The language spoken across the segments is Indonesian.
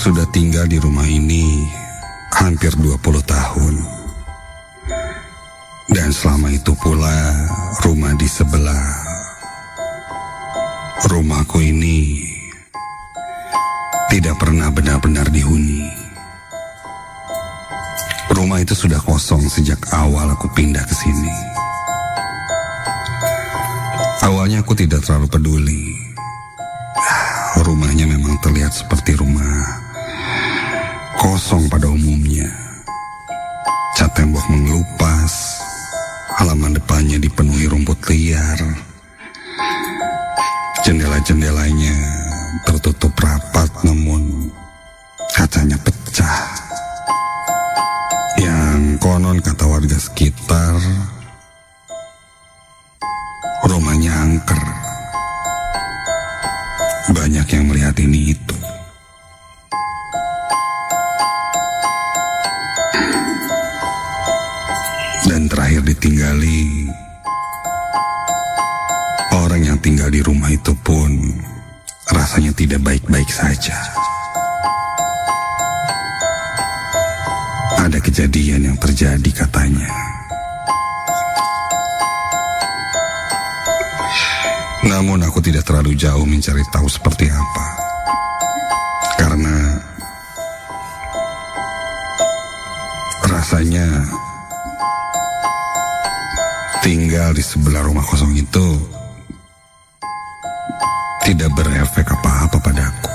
sudah tinggal di rumah ini hampir 20 tahun. Dan selama itu pula rumah di sebelah rumahku ini tidak pernah benar-benar dihuni. Rumah itu sudah kosong sejak awal aku pindah ke sini. Awalnya aku tidak terlalu peduli. Rumahnya memang terlihat seperti rumah kosong pada umumnya. Cat tembok mengelupas, halaman depannya dipenuhi rumput liar. Jendela-jendelanya tertutup rapat namun kacanya pecah. Yang konon kata warga sekitar, rumahnya angker. Banyak yang melihat ini itu. Dan terakhir ditinggali, orang yang tinggal di rumah itu pun rasanya tidak baik-baik saja. Ada kejadian yang terjadi katanya. Namun aku tidak terlalu jauh mencari tahu seperti apa. Karena rasanya tinggal di sebelah rumah kosong itu tidak berefek apa-apa padaku.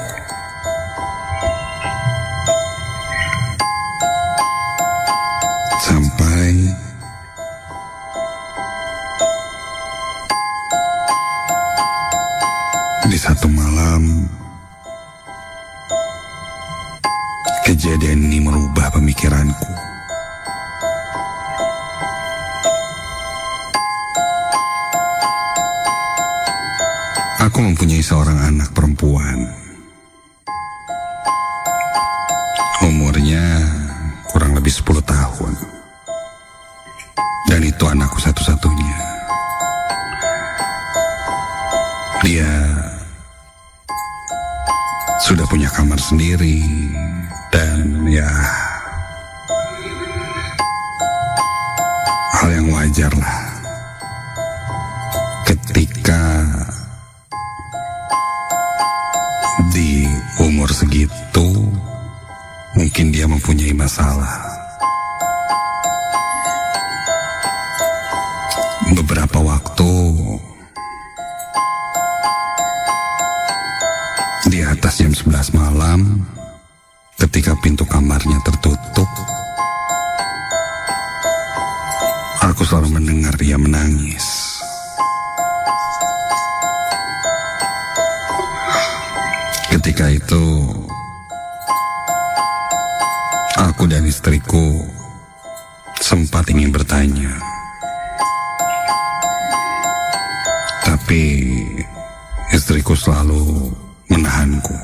Sampai di satu malam, kejadian ini merubah pemikiranku. Aku mempunyai seorang anak perempuan. Umurnya kurang lebih 10 tahun. Dan itu anakku satu-satunya. Dia sudah punya kamar sendiri. Dan ya, hal yang wajar lah ketika di umur segitu mungkin dia mempunyai masalah. Beberapa waktu di atas jam 11 malam, ketika pintu kamarnya tertutup, aku selalu mendengar dia menangis. Ketika itu, aku dan istriku sempat ingin bertanya. Tapi istriku selalu menahanku.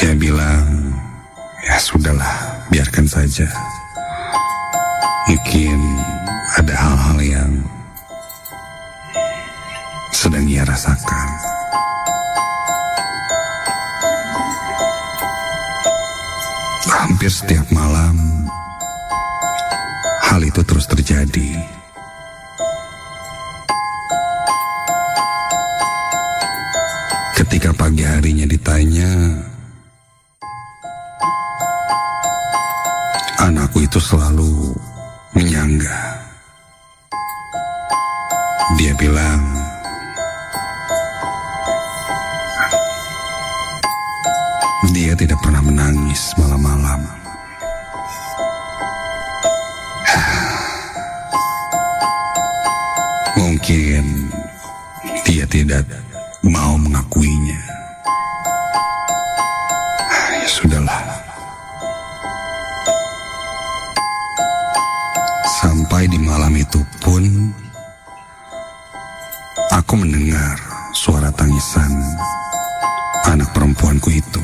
Dia bilang, ya sudahlah, biarkan saja. Mungkin ada hal-hal yang sedang ia rasakan. Hampir setiap malam, hal itu terus terjadi. Ketika pagi harinya ditanya, anakku itu selalu menyangga. Dia bilang, dia tidak pernah menangis malam-malam. Mungkin dia tidak mau mengakuinya. Ya sudahlah. Sampai di malam itu pun aku mendengar suara tangisan anak perempuanku itu.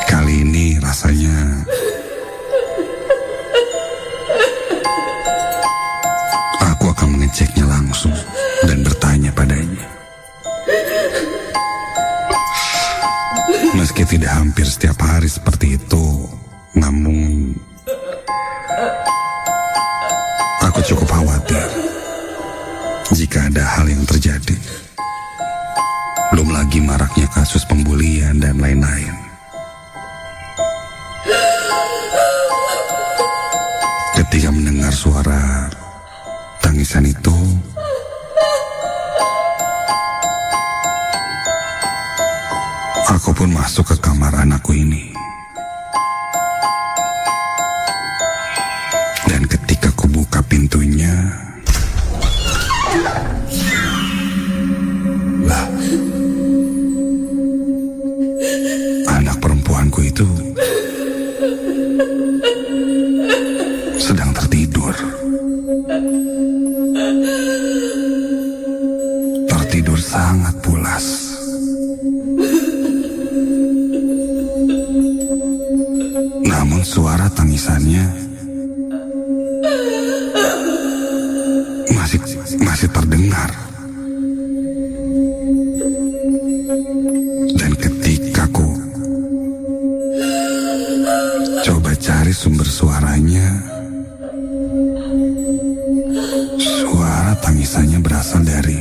Kali ini rasanya aku akan mengeceknya langsung dan bertanya padanya. Meski tidak hampir setiap hari seperti itu, namun aku cukup khawatir jika ada hal yang terjadi. Belum lagi maraknya kasus pembulian dan lain-lain. Ketika mendengar suara tangisan itu, aku pun masuk ke kamar anakku ini. Dan ketika ku buka pintunya, lah, anak perempuanku itu sedang tertidur. Tertidur sangat pulas. Namun suara tangisannya masih terdengar. Dan ketika ku coba cari sumber suaranya, suara tangisannya berasal dari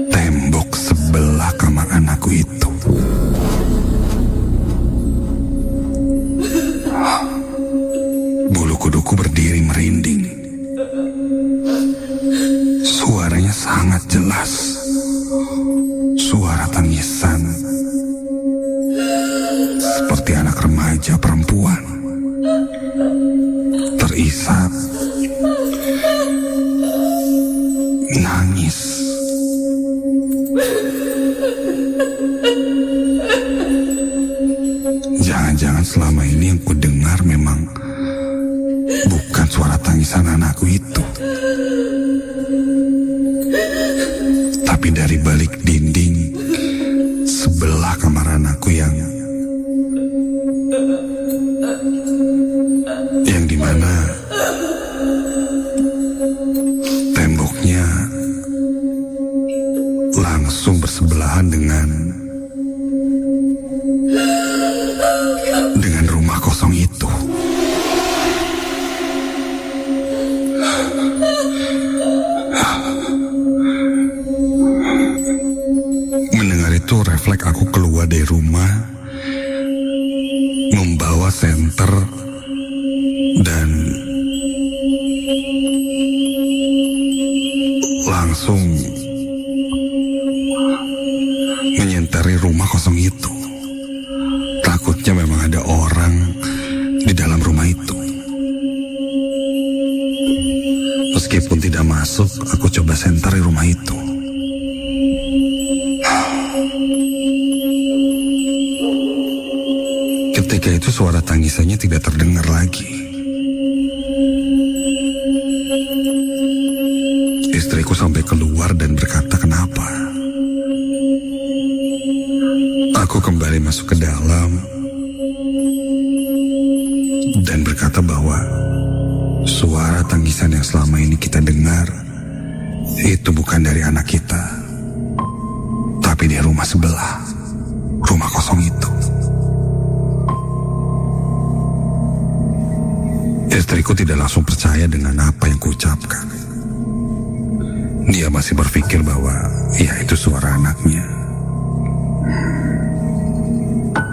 tembok sebelah kamar anakku itu. Bulu kuduku berdiri merinding. Suaranya sangat jelas. Suara tangisan seperti anak remaja perempuan terisak, nangis. Jangan-jangan selama ini yang ku dengar memang bukan suara tangisan anakku itu, tapi dari balik dinding sebelah kamar anakku yang dimana temboknya langsung bersebelahan dengan rumah kosong itu. Mendengar itu, refleks aku keluar dari rumah, membawa senter dan langsung menyentari rumah kosong itu. Takutnya memang ada orang di dalam rumah itu. Meskipun tidak masuk, aku coba sentari rumah itu. Ketika itu suara tangisannya tidak terdengar lagi. Istriku sampai keluar dan berkata, "Kenapa?" Aku kembali masuk ke dalam dan berkata bahwa suara tangisan yang selama ini kita dengar itu bukan dari anak kita, tapi di rumah sebelah, rumah kosong itu. Istriku tidak langsung percaya dengan apa yang kuucapkan. Dia masih berpikir bahwa ya itu suara anaknya.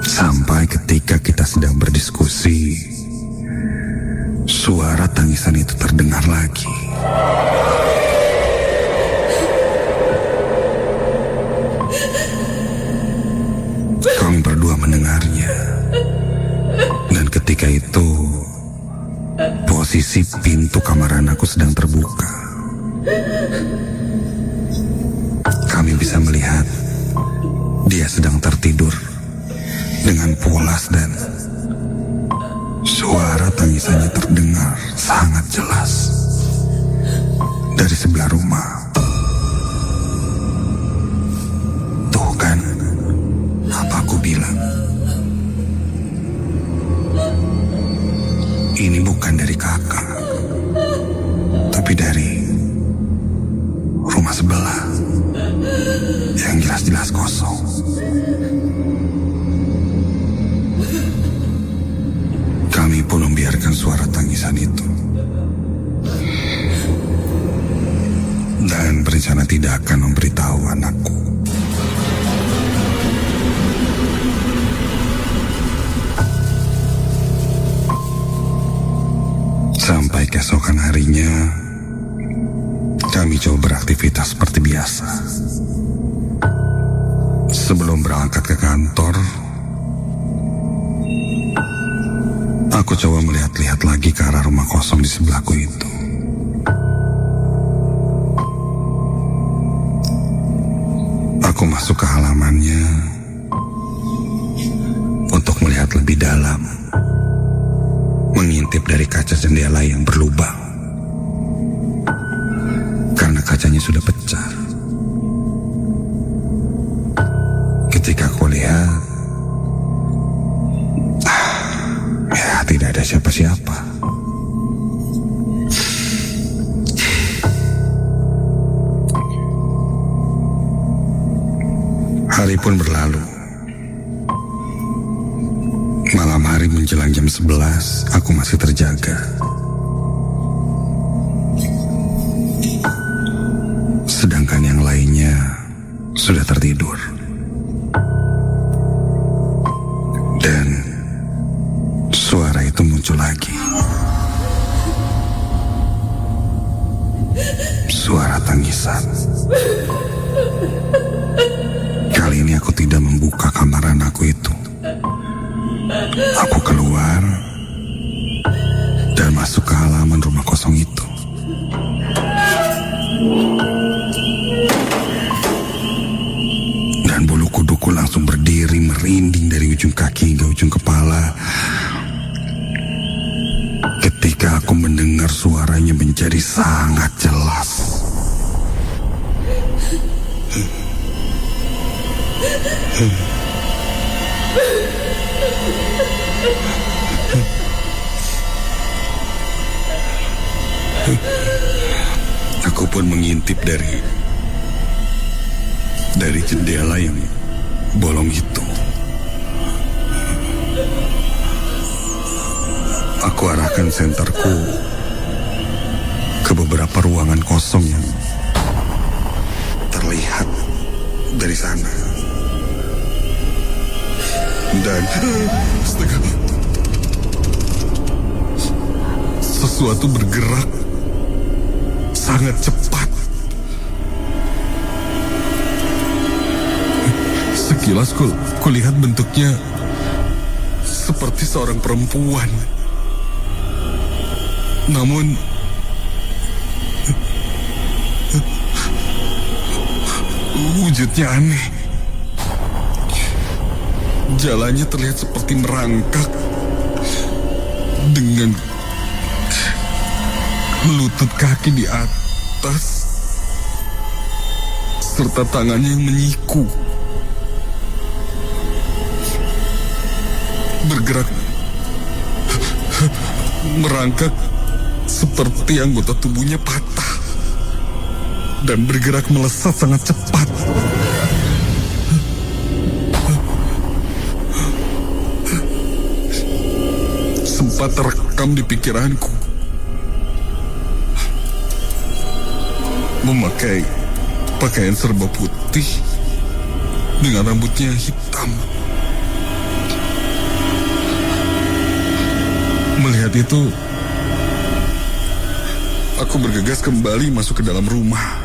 Sampai ketika kita sedang berdiskusi, suara tangisan itu terdengar lagi. Kami berdua mendengarnya. Dan ketika itu, posisi pintu kamar anakku sedang terbuka. Kami bisa melihat dia sedang tertidur dengan pulas dan suara tangisannya terdengar sangat jelas dari sebelah rumah. Tuh kan, apa aku bilang? Ini bukan dari kakak, tapi dari rumah sebelah. yang jelas-jelas kosong. Kami pun membiarkan suara tangisan itu. Dan berencana tidak akan memberitahu anakku. Sampai keesokan harinya, kami coba beraktivitas seperti biasa. Sebelum berangkat ke kantor, aku coba melihat-lihat lagi ke arah rumah kosong di sebelahku itu. Aku masuk ke halamannya untuk melihat lebih dalam, mengintip dari kaca jendela yang berlubang karena kacanya sudah pecah. Ketika aku lihat, ya tidak ada siapa-siapa. Hari pun berlalu. Malam hari menjelang jam 11, aku masih terjaga. Sedangkan yang lainnya sudah tertidur. Dan suara itu muncul lagi. Suara tangisan. Kali ini aku tidak membuka kamar anakku itu. Aku keluar dan masuk ke halaman rumah kosong itu. Dan bulu kuduku langsung berdiri merinding dari ujung kaki hingga ujung kepala ketika aku mendengar suaranya menjadi sangat jelas. Aku pun mengintip dari jendela yang bolong itu. Aku arahkan senterku ke beberapa ruangan kosong yang terlihat dari sana. Dan sesuatu bergerak sangat cepat. Sekilas kulihat bentuknya seperti seorang perempuan. Namun wujudnya aneh. Jalannya terlihat seperti merangkak dengan lutut kaki di atas serta tangannya yang menyiku. Bergerak merangkak seperti anggota tubuhnya patah dan bergerak melesat sangat cepat. Sempat terekam di pikiranku. Memakai pakaian serba putih dengan rambutnya hitam. Melihat itu, aku bergegas kembali masuk ke dalam rumah.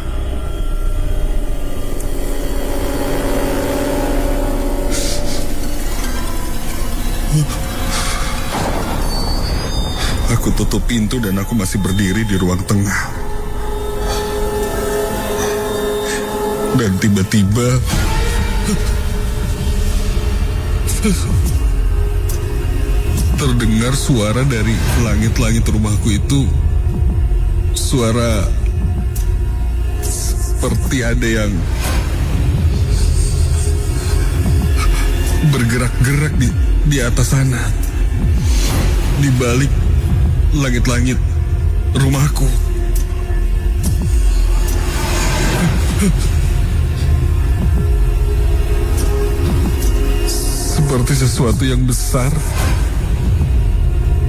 Aku tutup pintu dan aku masih berdiri di ruang tengah. Dan tiba-tiba terdengar suara dari langit-langit rumahku itu. Suara seperti ada yang bergerak-gerak di atas sana, di balik langit-langit rumahku. seperti sesuatu yang besar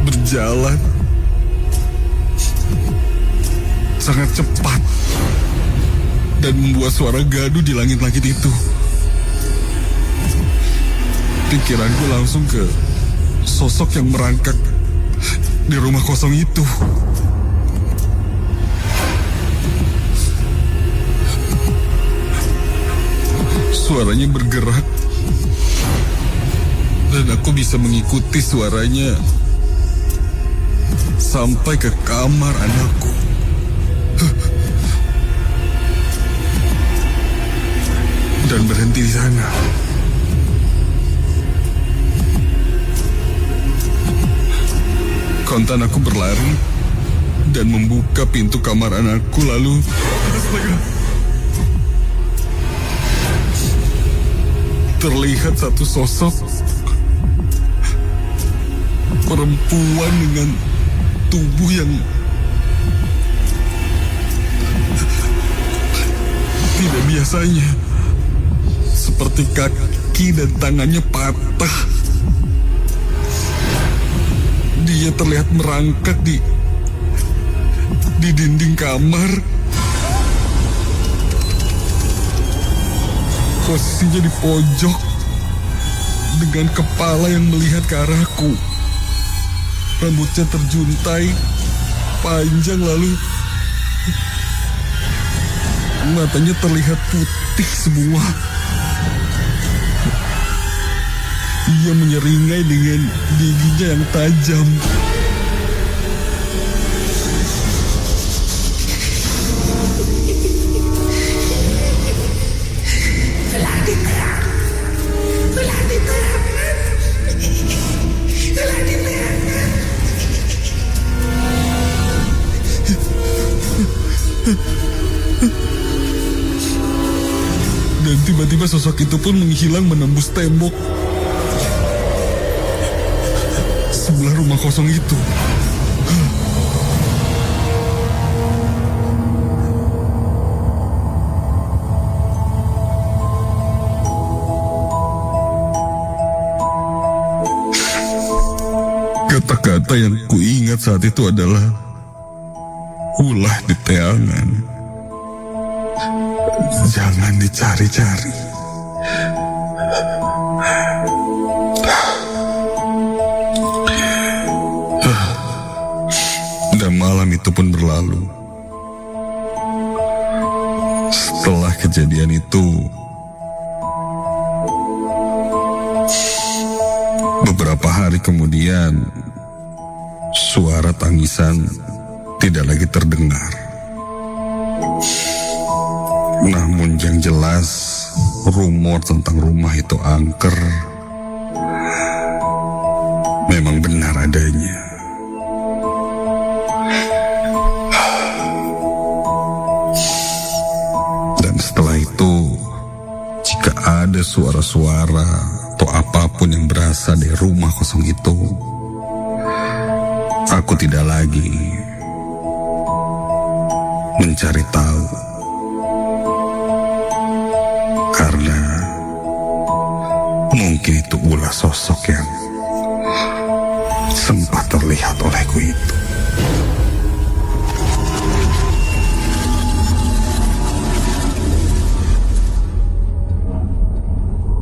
berjalan sangat cepat dan membuat suara gaduh di langit-langit itu. Pikiranku langsung ke sosok yang merangkak di rumah kosong itu. Suaranya bergerak dan aku bisa mengikuti suaranya sampai ke kamar anakku. Dan berhenti di sana. Kontan aku berlari dan membuka pintu kamar anakku lalu astaga, terlihat satu sosok perempuan dengan tubuh yang tidak biasanya, seperti kaki dan tangannya patah. Dia terlihat merangkak di dinding kamar. Posisinya di pojok dengan kepala yang melihat ke arahku. Rambutnya terjuntai panjang lalu matanya terlihat putih semua. Ia menyeringai dengan giginya yang tajam. Dan tiba-tiba sosok itu pun menghilang menembus tembok sebelah rumah kosong itu. Kata-kata yang kuingat saat itu adalah ulah di teangan. Jangan dicari-cari. Dan malam itu pun berlalu. Setelah kejadian itu, beberapa hari kemudian, suara tangisan tidak lagi terdengar. Namun yang jelas, rumor tentang rumah itu angker memang benar adanya. Dan setelah itu, jika ada suara-suara atau apapun yang berasal dari rumah kosong itu, aku tidak lagi mencari tahu. Karena mungkin itu ulah sosok yang sempat terlihat olehku itu.